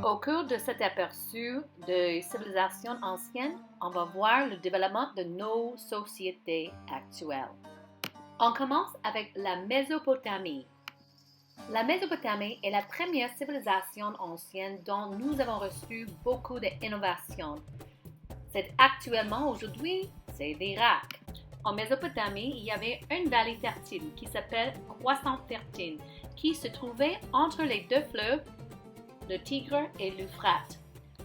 Au cours de cet aperçu de civilisations anciennes, on va voir le développement de nos sociétés actuelles. On commence avec la Mésopotamie. La Mésopotamie est la première civilisation ancienne dont nous avons reçu beaucoup d'innovations. C'est actuellement, aujourd'hui, c'est l'Irak. En Mésopotamie, il y avait une vallée fertile qui s'appelle Croissant Fertile, qui se trouvait entre les deux fleuves, le Tigre et l'Euphrate.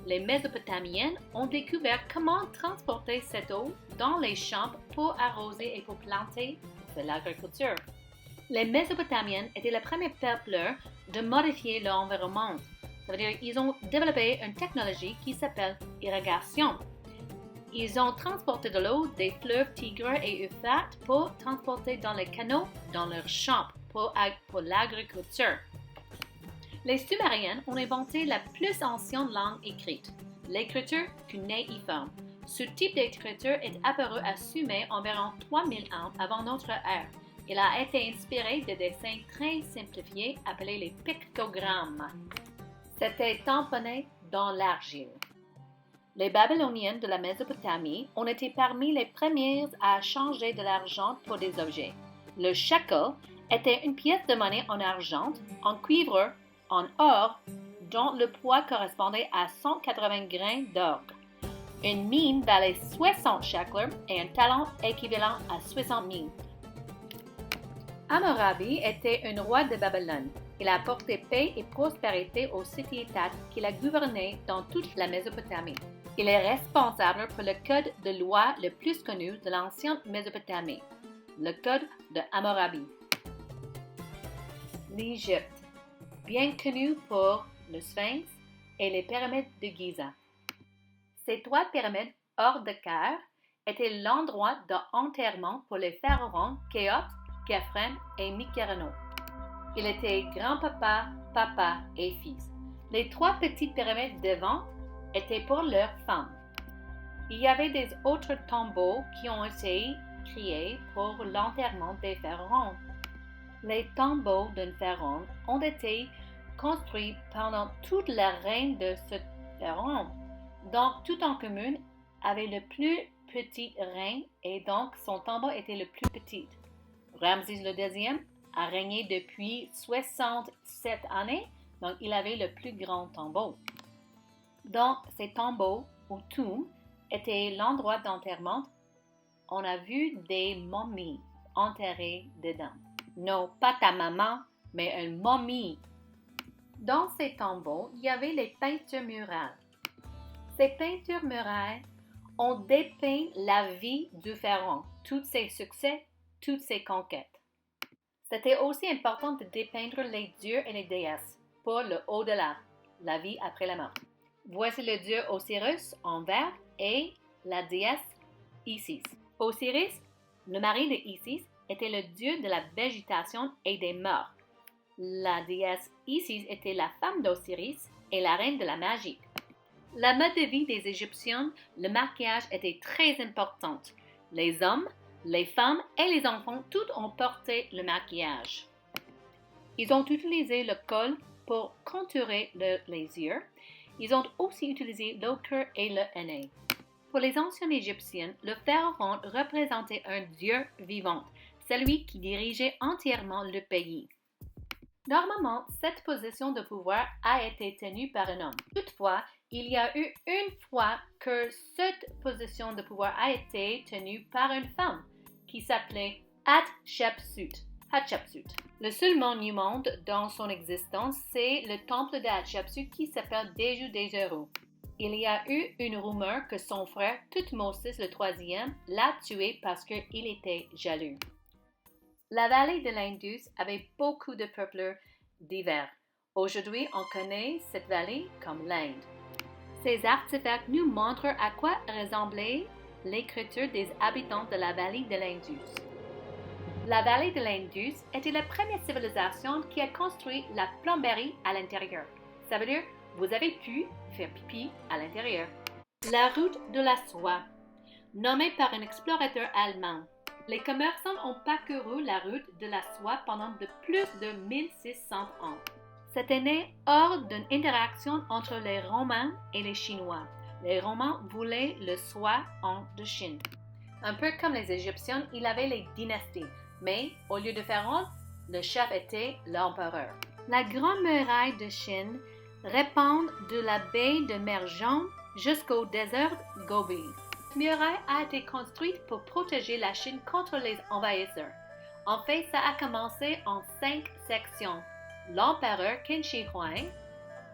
Les Mésopotamiens ont découvert comment transporter cette eau dans les champs pour arroser et pour planter de l'agriculture. Les Mésopotamiens étaient le premier peuple de modifier l'environnement. Ça veut dire qu'ils ont développé une technologie qui s'appelle irrigation. Ils ont transporté de l'eau des fleuves Tigre et Euphrate pour transporter dans les canaux dans leurs champs pour l'agriculture. Les Sumériens ont inventé la plus ancienne langue écrite, l'écriture cunéiforme. Ce type d'écriture est apparu à Sumer environ 3000 ans avant notre ère. Il a été inspiré de dessins très simplifiés appelés les pictogrammes. C'était tamponné dans l'argile. Les Babyloniens de la Mésopotamie ont été parmi les premiers à changer de l'argent pour des objets. Le shekel était une pièce de monnaie en argent, en cuivre, en or, dont le poids correspondait à 180 grains d'orge. Une mine valait 60 shekels et un talent équivalent à 60 000. Hammurabi était un roi de Babylone. Il a apporté paix et prospérité aux cités-états qu'il a gouverné dans toute la Mésopotamie. Il est responsable pour le code de loi le plus connu de l'ancienne Mésopotamie, le code de Hammurabi. L'Égypte, bien connu pour le Sphinx et les pyramides de Giza. Ces trois pyramides hors de terre étaient l'endroit d'enterrement pour les pharaons Khéops, Khéphren et Mykérénos. Ils étaient grand-papa, papa et fils. Les trois petites pyramides devant étaient pour leurs femmes. Il y avait des autres tombeaux qui ont été créés pour l'enterrement des pharaons. Les tombeaux d'un pharaon ont été construits pendant toute la règne de ce pharaon. Donc, tout en commun avait le plus petit règne et donc son tombeau était le plus petit. Ramsès II a régné depuis 67 années, donc il avait le plus grand tombeau. Dans ces tombeaux ou tombes était l'endroit d'enterrement. On a vu des momies enterrées dedans. Non, pas ta maman, mais une momie. Dans ces tombeaux, il y avait les peintures murales. Ces peintures murales ont dépeint la vie du pharaon, tous ses succès, toutes ses conquêtes. C'était aussi important de dépeindre les dieux et les déesses pour le au-delà, la vie après la mort. Voici le dieu Osiris en vert et la déesse Isis. Osiris, le mari de Isis, était le dieu de la végétation et des morts. La déesse Isis était la femme d'Osiris et la reine de la magie. La mode de vie des Égyptiens, le maquillage était très important. Les hommes, les femmes et les enfants, tous ont porté le maquillage. Ils ont utilisé le col pour contourer les yeux. Ils ont aussi utilisé l'ocre et le henné. Pour les anciens Égyptiens, le pharaon représentait un dieu vivant, celui qui dirigeait entièrement le pays. Normalement, cette position de pouvoir a été tenue par un homme. Toutefois, il y a eu une fois que cette position de pouvoir a été tenue par une femme qui s'appelait Hatshepsut. Le seul monument dans son existence, c'est le temple de Hatshepsut qui s'appelle Djoudejero. Il y a eu une rumeur que son frère Thutmosis III l'a tué parce qu'il était jaloux. La vallée de l'Indus avait beaucoup de peuples divers. Aujourd'hui, on connaît cette vallée comme l'Inde. Ces artefacts nous montrent à quoi ressemblait l'écriture des habitants de la vallée de l'Indus. La vallée de l'Indus était la première civilisation qui a construit la plomberie à l'intérieur. Ça veut dire vous avez pu faire pipi à l'intérieur. La route de la soie, nommée par un explorateur allemand. Les commerçants ont parcouru la route de la soie pendant plus de 1600 ans. C'était né hors d'une interaction entre les Romains et les Chinois. Les Romains voulaient le soi de Chine. Un peu comme les Égyptiens, il avait les dynasties, mais au lieu de pharaon, le chef était l'empereur. La Grande Muraille de Chine répand de la baie de Merjan jusqu'au désert Gobi. Cette muraille a été construite pour protéger la Chine contre les envahisseurs. En fait, ça a commencé en 5 sections. L'empereur Qin Shi Huang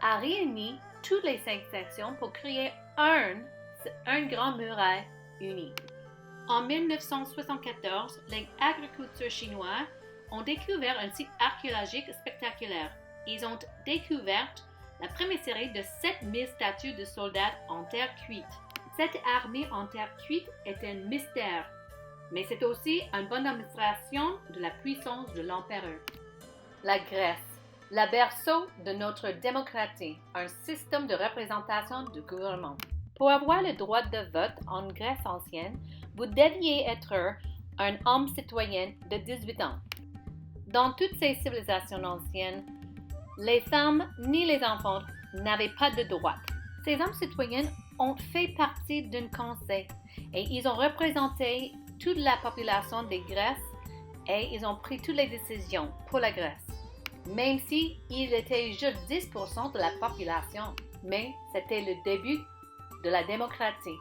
a réuni toutes les 5 sections pour créer un grand muraille uni. En 1974, les agriculteurs chinois ont découvert un site archéologique spectaculaire. Ils ont découvert la première série de 7000 statues de soldats en terre cuite. Cette armée en terre cuite est un mystère, mais c'est aussi une bonne démonstration de la puissance de l'empereur. La Grèce, le berceau de notre démocratie, un système de représentation du gouvernement. Pour avoir le droit de vote en Grèce ancienne, vous deviez être un homme citoyen de 18 ans. Dans toutes ces civilisations anciennes, les femmes ni les enfants n'avaient pas de droit. Ces hommes citoyens ont fait partie d'un conseil et ils ont représenté toute la population des Grèces et ils ont pris toutes les décisions pour la Grèce. Même si ils étaient juste 10% de la population, mais c'était le début de la démocratie.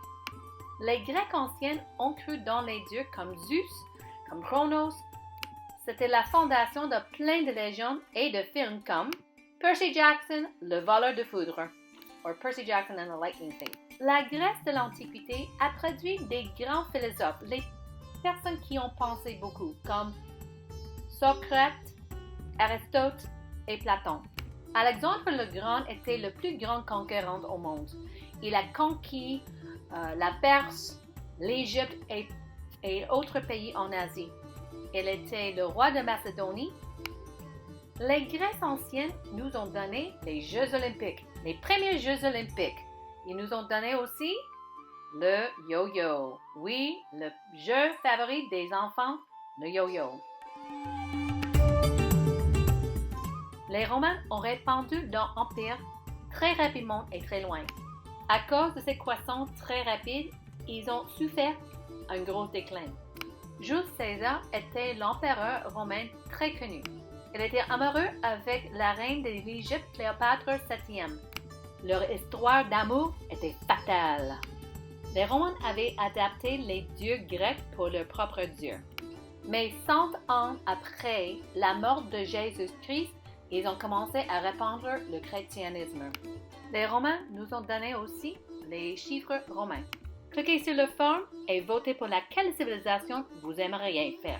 Les Grecs anciens ont cru dans les dieux comme Zeus, comme Chronos. C'était la fondation de plein de légendes et de films comme Percy Jackson, le voleur de foudre, ou Percy Jackson and the Lightning Thief. La Grèce de l'Antiquité a produit des grands philosophes, les personnes qui ont pensé beaucoup, comme Socrate, Aristote et Platon. Alexandre le Grand était le plus grand conquérant au monde. Il a conquis la Perse, l'Égypte et autres pays en Asie. Il était le roi de Macédonie. Les Grecs anciens nous ont donné les Jeux olympiques, les premiers Jeux olympiques. Ils nous ont donné aussi le yo-yo. Oui, le jeu favori des enfants, le yo-yo. Les Romains ont répandu leur empire très rapidement et très loin. À cause de cette croissance très rapide, ils ont souffert un gros déclin. Jules César était l'empereur romain très connu. Il était amoureux avec la reine de l'Égypte Cléopâtre VII. Leur histoire d'amour était fatale. Les Romains avaient adapté les dieux grecs pour leurs propres dieux. Mais 100 ans après la mort de Jésus-Christ, ils ont commencé à répandre le christianisme. Les Romains nous ont donné aussi les chiffres romains. Cliquez sur le form et votez pour laquelle civilisation vous aimeriez faire.